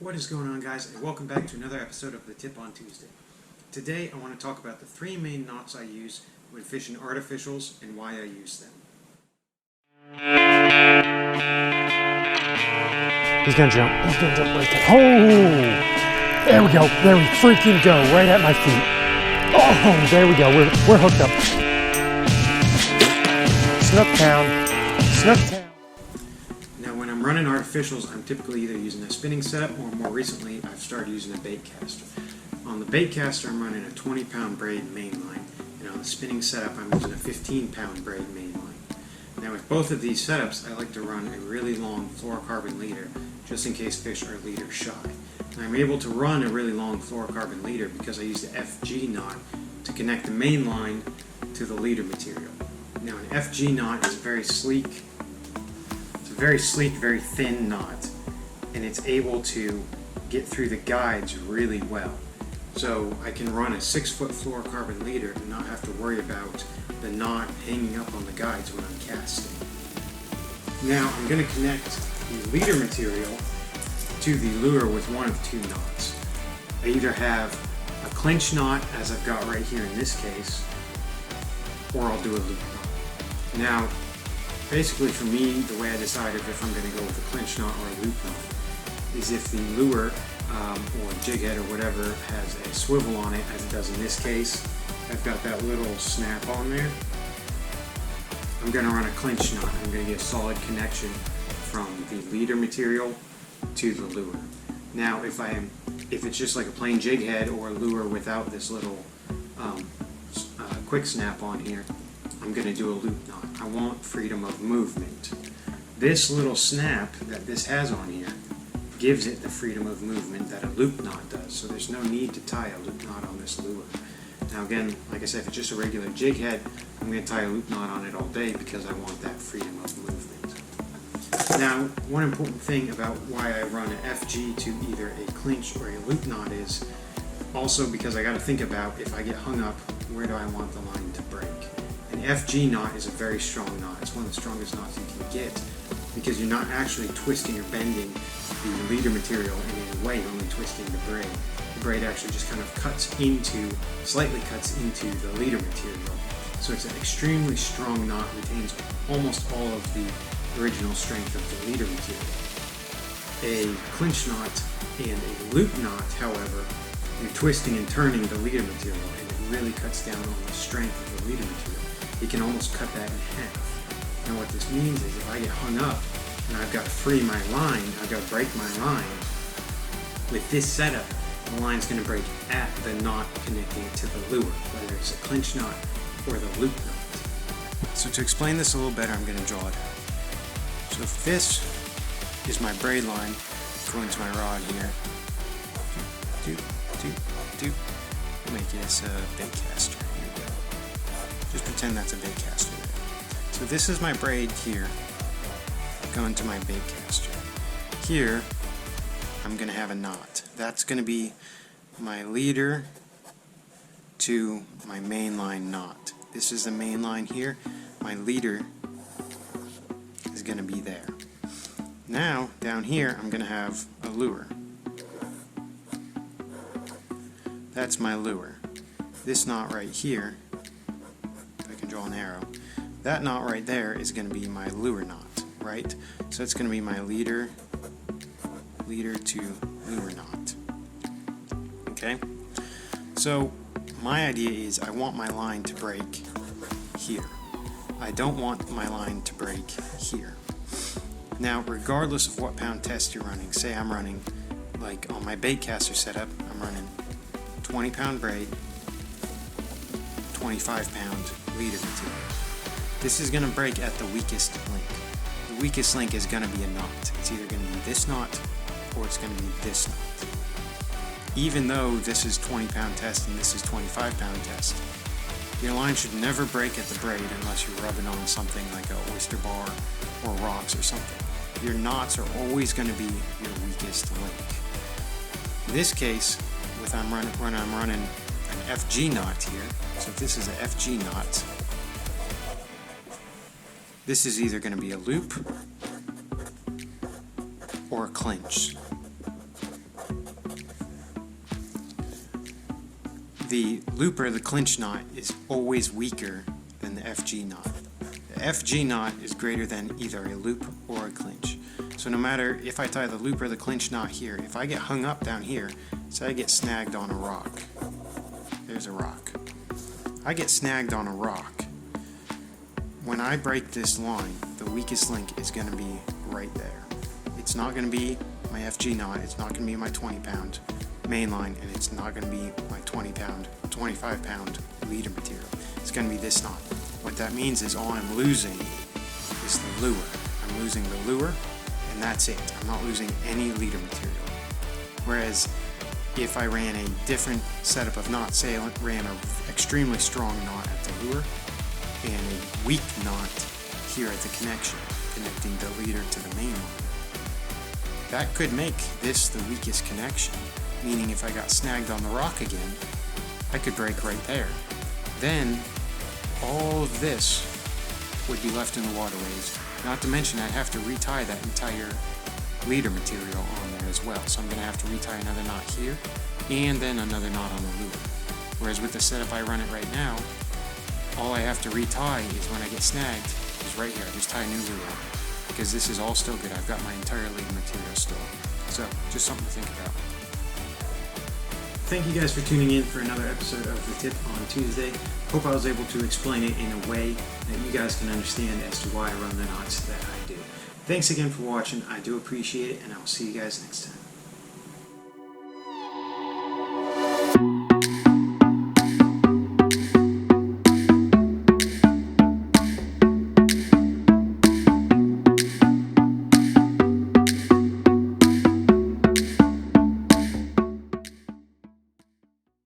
What is going on, guys, and welcome back to another episode of the Tip on Tuesday. Today I want to talk about the three main knots I use when fishing artificials and why I use them. He's gonna jump right there. Oh! There we go. There we freaking go. Right at my feet. Oh, there we go. We're hooked up. Snooktown. Now, when I'm running artificials, I'm typically either using a spinning setup or more recently I've started using a bait caster. On the bait caster, I'm running a 20-pound braid mainline, and on the spinning setup, I'm using a 15-pound braid mainline. Now, with both of these setups, I like to run a really long fluorocarbon leader just in case fish are leader shy. And I'm able to run a really long fluorocarbon leader because I use the FG knot to connect the main line to the leader material. Now, an FG knot is very sleek, very thin knot, and it's able to get through the guides really well. So I can run a 6-foot fluorocarbon leader and not have to worry about the knot hanging up on the guides when I'm casting. Now I'm going to connect the leader material to the lure with one of two knots. I either have a clinch knot, as I've got right here in this case, or I'll do a loop knot. Now, basically for me, the way I decided if I'm going to go with a clinch knot or a loop knot is if the lure or jig head or whatever has a swivel on it, as it does in this case. I've got that little snap on there. I'm going to run a clinch knot. I'm going to get a solid connection from the leader material to the lure. Now, if it's just like a plain jig head or a lure without this little quick snap on here, I'm going to do a loop knot. I want freedom of movement. This little snap that this has on here gives it the freedom of movement that a loop knot does. So there's no need to tie a loop knot on this lure. Now again, like I said, if it's just a regular jig head, I'm going to tie a loop knot on it all day because I want that freedom of movement. Now, one important thing about why I run an FG to either a clinch or a loop knot is also because I got to think about if I get hung up, where do I want the line to break? An FG knot is a very strong knot. It's one of the strongest knots you can get because you're not actually twisting or bending the leader material in any way, only twisting the braid. The braid actually just kind of slightly cuts into the leader material. So it's an extremely strong knot, retains almost all of the original strength of the leader material. A clinch knot and a loop knot, however, you're twisting and turning the leader material, and it really cuts down on the strength of the leader material. You can almost cut that in half. Now what this means is if I get hung up and I've got to free my line, I've got to break my line, with this setup, the line's going to break at the knot connecting it to the lure, whether it's a clinch knot or the loop knot. So to explain this a little better, I'm going to draw it out. So if this is my braid line going to my rod here, we'll make this a bait caster. Here we go. Just pretend that's a bait caster there. So this is my braid here going to my bait caster. Here I'm going to have a knot. That's going to be my leader to my main line knot. This is the main line here. My leader is going to be there. Now down here I'm going to have a lure. That's my lure. This knot right here, if I can draw an arrow, that knot right there is going to be my lure knot, right? So it's going to be my leader to lure knot. Okay? So my idea is I want my line to break here. I don't want my line to break here. Now, regardless of what pound test you're running, say I'm running, like on my bait caster setup, I'm running 20-pound braid, 25-pound leader material. This is going to break at the weakest link. The weakest link is going to be a knot. It's either going to be this knot or it's going to be this knot. Even though this is 20-pound test and this is 25-pound test, your line should never break at the braid unless you're rubbing on something like an oyster bar or rocks or something. Your knots are always going to be your weakest link. In this case, when I'm running an FG knot here, so if this is an FG knot, this is either going to be a loop or a clinch. the looper, the clinch knot, is always weaker than the FG knot. The FG knot is greater than either a loop or a clinch. So no matter if I tie the loop or the clinch knot here, if I get hung up down here, say I get snagged on a rock. There's a rock. I get snagged on a rock. When I break this line, the weakest link is going to be right there. It's not going to be my FG knot, it's not going to be my 20-pound main line, and it's not going to be my 20-pound, 25-pound leader material. It's going to be this knot. What that means is all I'm losing is the lure. I'm losing the lure, and that's it. I'm not losing any leader material. Whereas if I ran a different setup of knots, say I ran an extremely strong knot at the lure and a weak knot here at the connection, connecting the leader to the main line, that could make this the weakest connection, meaning if I got snagged on the rock again, I could break right there. Then all of this would be left in the waterways. Not to mention I'd have to retie that entire leader material on there as well. So I'm going to have to retie another knot here and then another knot on the lure. Whereas with the setup I run it right now, all I have to retie is when I get snagged is right here. I just tie a new lure on, because this is all still good. I've got my entire leader material still. So just something to think about. Thank you guys for tuning in for another episode of The Tip on Tuesday. Hope I was able to explain it in a way that you guys can understand as to why I run the knots that I do. Thanks again for watching. I do appreciate it, and I will see you guys next time.